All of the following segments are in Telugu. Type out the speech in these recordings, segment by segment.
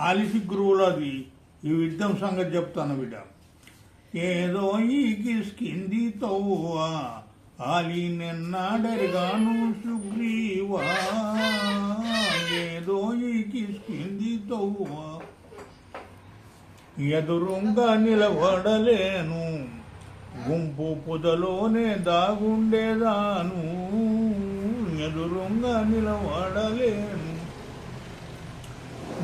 ఆలిసి గురువులది ఈ యుద్ధం సంగతి చెప్తాను బిడ్డ. ఏదో ఈ కిస్కింది తవ్వా ఆలి నిన్నాడెరగాను సుగ్రీవా, ఏదో ఈ కిస్కింది తవ్వా ఎదురుంగా నిలబడలేను, గుంపు పొదలోనే దాగుండేదాను, ఎదురుంగా నిలబడలేను.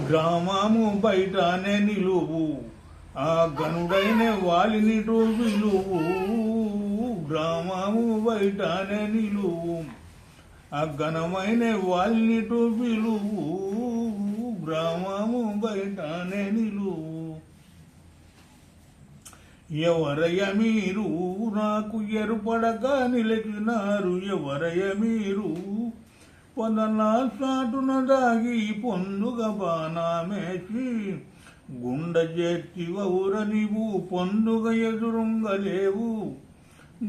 గ్రామము బయటనే నిలువు, ఆ గనుడైన వాలినిటూ విలువు, గ్రామము బయటనే నిలువు, ఆ ఘనమైన వాలినిటూ విలువు, గ్రామము బయటనే నిలువు. ఎవరయ్య మీరు నాకు ఎరుపడక నిలిచినారు, ఎవరయ్య మీరు పొదలా సాటున దాగి పొందుగ బాణమేసి, గుండ చేర్చివౌర నీవు పొందుగ ఎదురుంగలేవు,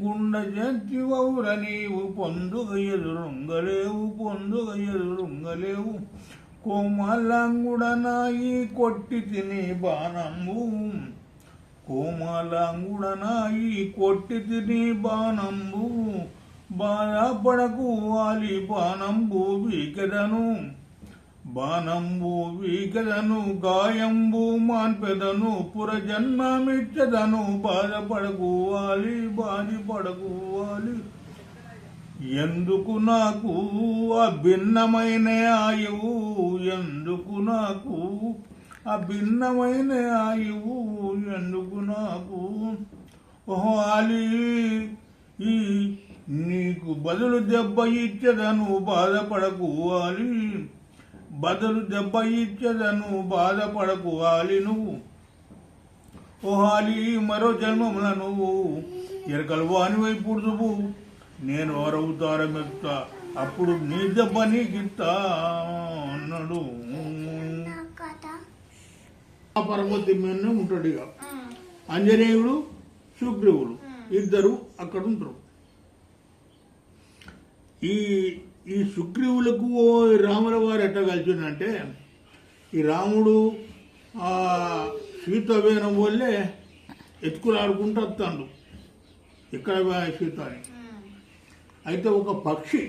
గుండ చేర్చివౌర నీవు పొందుగ ఎదురుంగలేవు, పొందుగ ఎదురుంగలేవు. కోమలాంగుడనాయి కొట్టి తిని బాణంబు, కోమలాంగుడనాయి కొట్టి తిని బాణంబు, బాధపడకు వాలి బాణంబు వీకెదను, బాణంబు వీకెదను గాయంబు మాన్పెదను, పురజన్మమిచ్చదను, బాధపడకు వాలి బాధపడకు వాలి. ఎందుకు నాకు అభిన్నమైన ఆయువు, ఎందుకు నాకు అభిన్నమైన ఆయువు, ఎందుకు నాకు వాలి. ఈ నీకు బదులు దెబ్బ ఇచ్చదను, బాధపడకు వాలి, బదులు దెబ్బ ఇచ్చదను, బాధపడకు వాలి. నువ్వు ఓహాలి మరో జన్మముల నువ్వు ఎరకలు వానివై పుడుదువు, నేను అవతారం ఎత్తా, అప్పుడు నీ దెబ్బ నీకిత్తా అన్నాడు. పర్వతి మీద ఉంటాడు ఇక ఆంజనేయుడు సుగ్రీవుడు ఇద్దరు అక్కడ ఉంటారు. ఈ సుగ్రీవులకు రాముల వారు ఎట్లా కలిసిందంటే, ఈ రాముడు సీత వేయడం వల్లే ఎత్తుకులాడుకుంటూ వస్తాడు ఇక్కడ సీత అని. అయితే ఒక పక్షి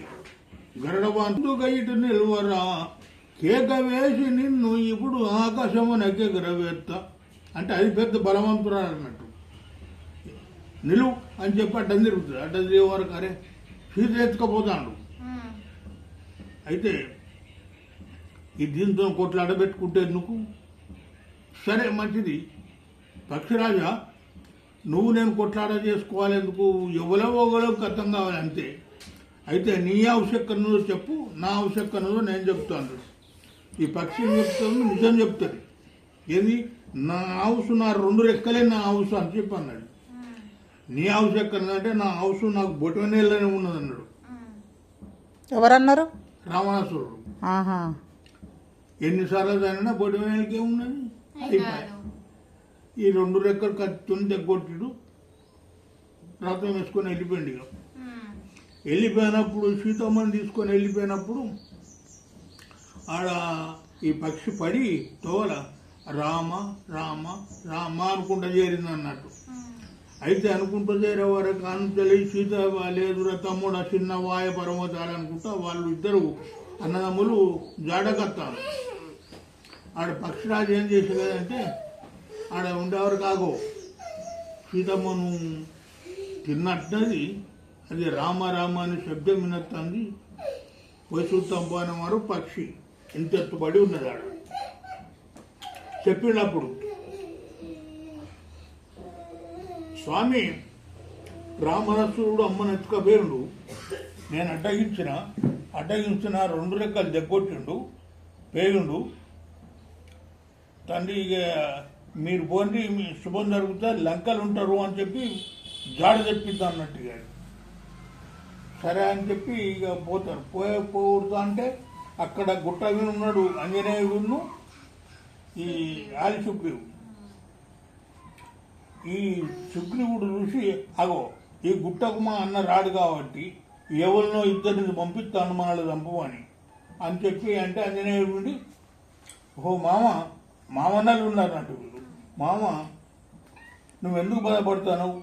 గరడబంతుగా ఇటు నిలువరా, కేక వేసి నిన్ను ఇప్పుడు ఆకాశమునకే ఎగరవేస్తా అంటే అది పెద్ద బలవంతురాలు అన్నట్టు. నిలువు అని చెప్పి అడ్డం తిరుగుతుంది, అడ్డం తిరిగే వరకు అరే సీత ఎత్తుకపోతాడు. అయితే ఈ దీంతో కొట్లాడబెట్టుకుంటే ఎందుకు, సరే మంచిది పక్షిరాజా నువ్వు నేను కొట్లాడ చేసుకోవాలి ఎందుకు, ఎవరో ఒకరో కథం కావాలి అంతే. అయితే నీ ఆవశ్యకతను చెప్పు, నా ఆవశ్యకతను నేను చెప్తాను. ఈ పక్షి చెప్తాను నిజం చెప్తుంది. ఏది నా హౌస్ నా రెండు రెక్కలే నా హౌస్ అని చెప్పి అన్నాడు. నీ ఆవశ్యకత అంటే నా హౌస్ నాకు బొటవనేళ్ళనే ఉన్నది అన్నాడు. ఎవరన్నారు? రావణాసురుడు. ఎన్నిసార్లు దానినా బొటవనేళ్ళకే ఉన్నది అయిపోయి ఈ రెండు రెక్కలు కత్తిని తెగొట్టుడు రథం వేసుకొని వెళ్ళిపోయింది. ఇక వెళ్ళిపోయినప్పుడు సీతమ్మని తీసుకొని వెళ్ళిపోయినప్పుడు ఆడ ఈ పక్షి పడి తోల రామ రామ రామ అనుకుంటా చేరింది అన్నట్టు. అయితే అనుకుంటూ చేరే వరకు అంతలి సీత లేదురా తమ్ముడు చిన్న వాయ పర్వతాలు అనుకుంటా వాళ్ళు ఇద్దరు అన్నదమ్ములు జాడకత్తారు. ఆడ పక్షిరాజు ఏం చేసేదంటే ఆడ ఉండేవారు కాగో సీతమ్మను తిన్నట్టున్నది, అది రామ రామ అని శబ్దం వినొస్తుంది. పోయి చూస్తాం పోయినవారు పక్షి ఇంత ఎత్తుపడి ఉన్నది. ఆడ చెప్పినప్పుడు స్వామి రామరసుడు అమ్మను ఎత్తుకపోయిండు, నేను అడ్డగించిన రెండు రెక్కలు దెగ్గొట్టిండు పేయుండు. తండ్రి ఇక మీరు పోండి మీ శుభం జరుగుతా లంకలు ఉంటారు అని చెప్పి జాడ తెప్పిద్దాం అన్నట్టుగా. సరే అని చెప్పి ఇక పోతారు. పోతా అంటే అక్కడ గుట్ట మీద ఉన్నాడు ఆంజనేయుడును ఈ ఆలి సుగ్రీవుడు. ఈ సుగ్రీవుడు చూసి అగో ఈ గుట్టకు మా అన్న రాడు కాబట్టి ఎవరినో ఇద్దరిని పంపిస్తాను మనల్ని చంపమని అని చెప్పి అంటే ఆంజనేయుడు నుండి ఓ మామ మామన్నలు ఉన్నారు అంటే వీళ్ళు. మామ నువ్వెందుకు బాధపడతావు,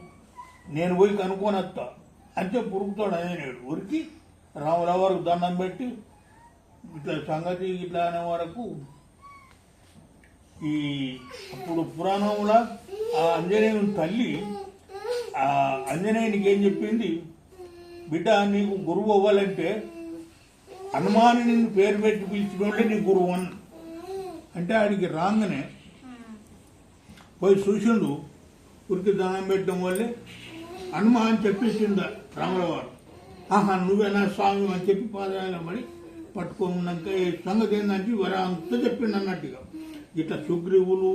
నేను పోయి కనుక్కొని వస్తా అంటే పురుగుతాడు అనేనాడు. ఉరికి రాముల వరకు దండం పెట్టి ఇట్లా సంగతి ఇట్లా అనే వరకు ఈ అప్పుడు పురాణంలో ఆ ఆంజనేయుని తల్లి ఆ ఆంజనేయునికి ఏం చెప్పింది, బిడ్డ నీకు గురువు అవ్వాలంటే హనుమాని నిన్ను పేరు పెట్టి పిలిచినోళ్ళే నీ గురువు అని అంటే ఆడికి రాగానే పోయి చూసిండు. ఉరికి దండం పెట్టడం వల్లే హనుమ అని చెప్పేసిందా రాముల వారు. ఆహా నువ్వేనా స్వామి అని చెప్పి పాదాల పడి పట్టుకొని ఉన్నాక ఈ సంగతి ఏంటంటే వర అంతా చెప్పిండు అన్నట్టుగా. ఇట్లా సుగ్రీవులు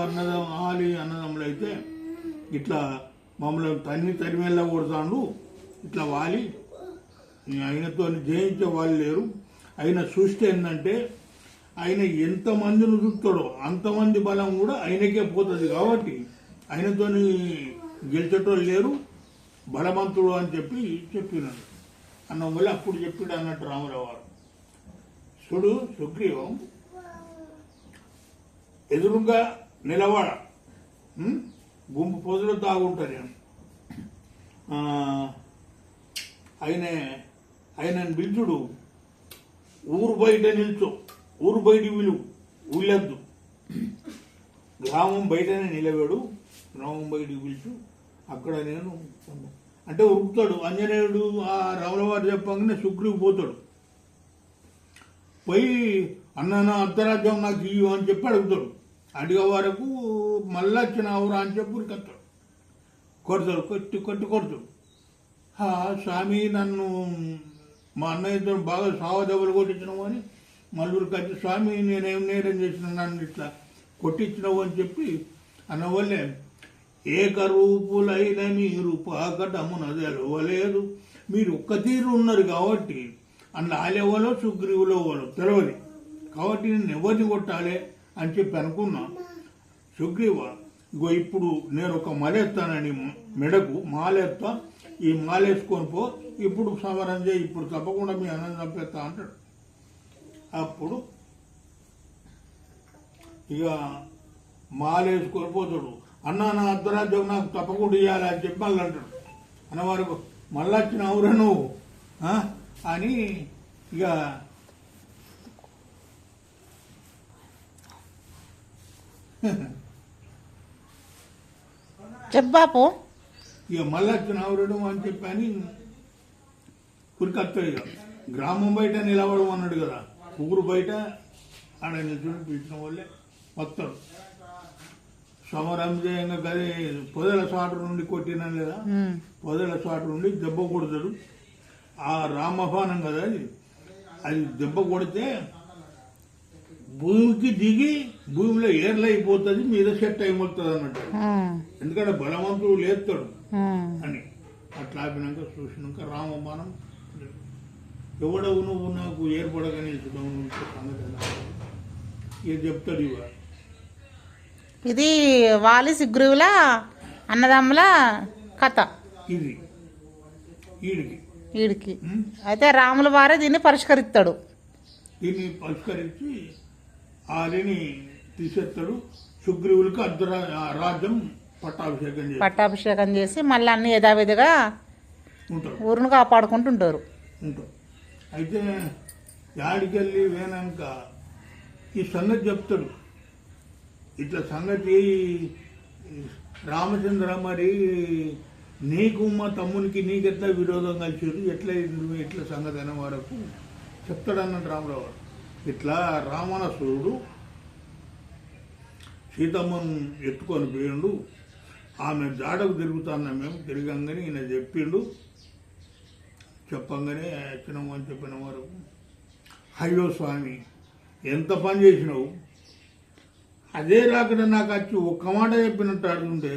అన్నదం ఆలి అన్నదమ్ములు అయితే ఇట్లా మమ్మల్ని తరిమేలా కొడతాడు, ఇట్లా వాలి ఆయనతో జయించే వాళ్ళు లేరు. ఆయన చూస్తే ఏంటంటే ఆయన ఎంతమందిని చూస్తాడో అంతమంది బలం కూడా ఆయనకే పోతుంది కాబట్టి ఆయనతో గెలిచేటోళ్ళు లేరు, బలవంతుడు అని చెప్పి చెప్పినాడు అన్న వల్ల అప్పుడు చెప్పాడు అన్నట్టు రామురావు వారు. చూడు సుగ్రీవం ఎదురుగా నిలవాడ గుంపు పొదలు తాగుంటారు ఆయనని పిలుచుడు, ఊరు బయట నిల్చో, ఊరు బయట విలువ ఊళ్ళద్దు, గ్రామం బయటనే నిలబెడు, గ్రామం బయటికి పిలుచు, అక్కడ నేను అంటే ఉరుకుతాడు ఆంజనేయుడు. ఆ రాములవారు చెప్పగానే సుగ్రీవు పోతాడు, పోయి అన్న అర్ధరాజ్యం నాకు ఇవ్వు అని చెప్పి అడుగుతాడు. అడిగే వరకు మళ్ళా వచ్చిన అవురా అని చెప్పి ఉరికొస్తాడు, కొడతాడు, కొడతాడు. స్వామి నన్ను మా అన్నయ్యతో బాగా సావదెబ్బలు కొట్టించినావు అని మళ్ళీ వచ్చి స్వామి నేనేం నేరం చేసిన నన్ను ఇట్లా కొట్టించినావు అని చెప్పి అన్నవల్లే ఏకరూపులైన మీరు పాకటమున తెలవలేదు, మీరు ఒక్క తీరు ఉన్నారు కాబట్టి అందులో ఆలేవాలో సుగ్రీవులో వాళ్ళు తెలవదు కాబట్టి నేను ఎవరిని కొట్టాలి అని చెప్పి అనుకున్నా. సుగ్రీవ ఇగో ఇప్పుడు నేను ఒక మలేస్తానని మెడకు మాలేస్తా, ఈ మాలేసుకొని పో, ఇప్పుడు సమరం చేయి, ఇప్పుడు తప్పకుండా మీ అన్నం చంపేస్తా అంటాడు. అప్పుడు ఇక మాలేసుకొని పోతాడు. అన్న నా అర్ధరాజ్యం నాకు తప్పకుండా ఇవ్వాలి అని చెప్పి మళ్ళీ అంటాడు. అన్నవారు మళ్ళీ వచ్చిన అవురా నువ్వు అని ఇక చెప్పాపు ఇక మళ్ళీ వచ్చిన అవురడం అని చెప్పి అని కురికత్తాడు. ఇక గ్రామం బయట నిలవడం అన్నాడు కదా, ఊరు బయట ఆడ నిల్చుని పిలిచిన వాళ్ళే వస్తాడు. సమరం చేయంగా గదే పొదల సాటు నుండి కొట్టినా లేదా, పొదల సాటు నుండి దెబ్బ కొడతాడు. ఆ రామబాణం కదా అది దెబ్బ కొడితే భూమికి దిగి భూమిలో ఏర్లు అయిపోతుంది, మీద సెట్ అయిపోతుంది అన్నట్టు. ఎందుకంటే బలవంతుడు లేస్తాడు అని అట్లా ఆపినాక చూసినాక రామబాణం ఎవడవు నువ్వు నాకు ఏర్పడగానే ఇది చెప్తాడు. ఇవాళ ఇది వాలి సుగ్రీవుల అన్నదమ్ముల కథ. ఇది వీడికి అయితే రాముల వారే దీన్ని పరిష్కరిస్తాడు. దీన్ని పరిష్కరించి ఆలిని తీసేస్తాడు. సుగ్రీవులకు రాజ్యం పట్టాభిషేకం చేసి మళ్ళీ అన్ని యథావిధిగా ఉంటారు, ఊరును కాపాడుకుంటుంటారు. అయితే యాడికెళ్ళి వేనాక ఈ సంగతి చెప్తాడు. ఇట్లా సంగతి రామచంద్ర మరి నీకు మా తమ్మునికి నీకెట్లా విరోధం కలిసారు, ఎట్లా సంగతి అనే వరకు చెప్తాడన్నట్టు రాములవారు. ఇట్లా రావణాసురుడు సీతమ్మను ఎత్తుకొని పోయిండు, ఆమె జాడకు తిరుగుతాన్న మేము తిరగంగానే ఈయన చెప్పిండు. చెప్పంగానే వచ్చినాము అని చెప్పిన వరకు అయ్యో స్వామి ఎంత పని చేసినావు, అదే రాకుండా నాకు వచ్చి ఒక్క మాట చెప్పినట్టు అడుగుంటే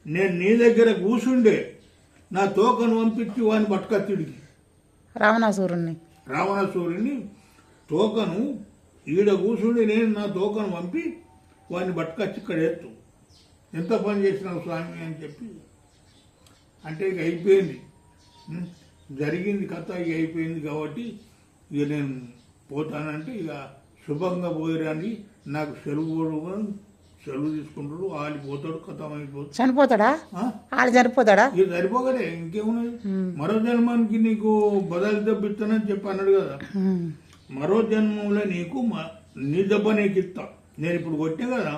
నేను నీ దగ్గర కూర్చుండే నా తోకను పంపించి వాడిని పట్టుకత్తుడికి రావణాసురుణ్ణి తోకను ఈడ కూర్చుండి నేను నా తోకను పంపి వాడిని పట్టుకొచ్చి ఇక్కడ ఎత్తు, ఎంత పని చేసినావు స్వామి అని చెప్పి అంటే ఇక అయిపోయింది, జరిగింది కథ ఇక అయిపోయింది కాబట్టి ఇక నేను పోతానంటే ఇక శుభంగా పోయిరాని నాకు సెలవు తీసుకుంటాడు, ఆలిపోతాడు, కథం అయిపోతాడు. చనిపోతాడా? ఆడు చనిపోతాడా? ఇది సరిపోగలే, ఇంకేమున్నది. మరో జన్మానికి నీకు బదలు దెబ్బ ఇస్తానని చెప్పి అన్నాడు కదా. మరో జన్మంలో నీకు నీ దెబ్బ నీకు ఇస్తా. నేను ఇప్పుడు కొట్టే కదా,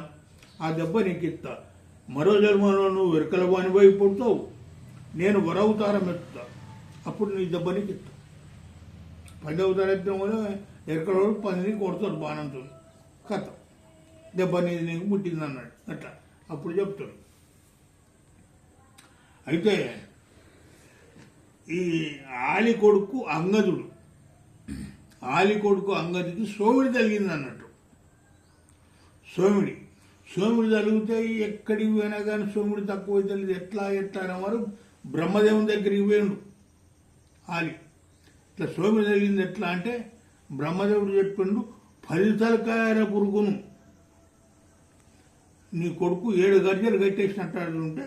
ఆ దెబ్బ నీకు ఇస్తా. మరో జన్మలో నువ్వు వెరకల బానిపోయి పుడతావు, నేను వరవతారం ఎత్తుతా, అప్పుడు నీ దెబ్బ నీకు ఇస్తా. 10వ తరగతి కూడా ఎరకల పందిని కొడతాడు బాణంతో, కథ దెబ్బ నీది నీకు ముట్టింది అన్నాడు. అట్లా అప్పుడు చెప్తాడు. అయితే ఈ ఆలి కొడుకు అంగదుడు, ఆలి కొడుకు అంగదుడికి సోమిడి తగిలింది అన్నట్టు. సోమిడి తగిలితే ఎక్కడికి పోయినా కానీ సోమిడి తక్కువ తెలియదు. ఎట్లా అనేవారు బ్రహ్మదేవుని దగ్గరికి పోయిండు ఆలి. ఇట్లా సోమిడి తగిలింది ఎట్లా అంటే బ్రహ్మదేవుడు చెప్పిండు, 10 తలకాయల పురుగును నీ కొడుకు 7 గర్జలు కట్టేసినట్టు ఉంటే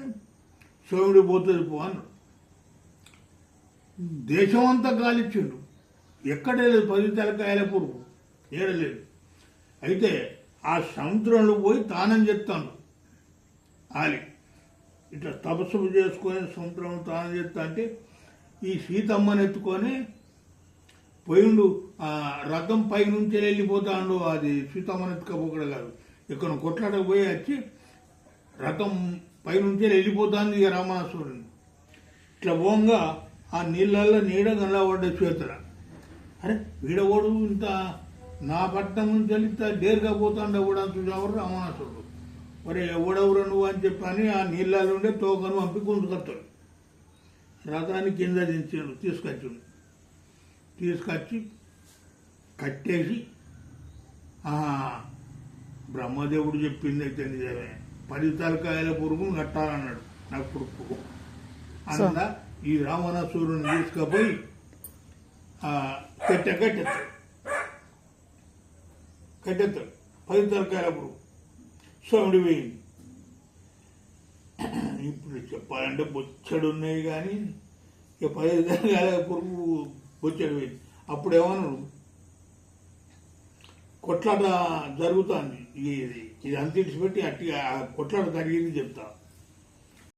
సోమిడి పోతుంది పో అన్నాడు. దేశం అంతా గాలిచ్చిండు, ఎక్కడే లేదు 10 తలకాయల పురుగు, ఏడలేదు. అయితే ఆ సముద్రంలో పోయి తానం చేస్తాడు ఆలి. ఇట్లా తపస్సు చేసుకొని సముద్రంలో తానం చేస్తా అంటే ఈ సీతమ్మని ఎత్తుకొని పోయిండు. ఆ రథం పై నుంచి వెళ్ళిపోతాడు. అది సీతమ్మని ఎత్తుకపోకడ కాదు, ఇక్కడ కొట్లాటకు పోయి వచ్చి రథం పైనుంచి వెళ్ళిపోతుంది ఇక రామనాసురుడిని. ఇట్లా పోంగా ఆ నీళ్ళల్లో నీడ కనబడ్డ చేతుల. అరే వీడవాడు ఇంత నా పట్టణం నుంచి వెళ్తే డేరుగా పోతాండ కూడా చూసేవారు రామనాసురుడు. మరి ఎవడెవరు నువ్వు అని చెప్పని ఆ నీళ్ళలో ఉండే తోకను పంపి గుంజుకొస్తాడు. రథాన్ని కింద దించాడు, తీసుకొచ్చి కట్టేసి బ్రహ్మదేవుడు చెప్పింది అయితే నిజమే, 10 తలకాయల పురుగును కట్టాలన్నాడు నా కొడుకు. అందులో ఈ రావణాసురుని తీసుకుపోయి కట్టెత్తాడు 10 తలకాయల పురుగు. సోముడి పోయింది. ఇప్పుడు చెప్పాలంటే బొచ్చడు ఉన్నాయి కానీ ఇక 10 తలకాయల పురుగు బొచ్చడు పోయింది. అప్పుడు ఏమన్నాడు, కొట్లాట జరుగుతుంది, ఇది అంత ఇడిచిపెట్టి అట్టి కొట్లాట జరిగింది చెప్తా.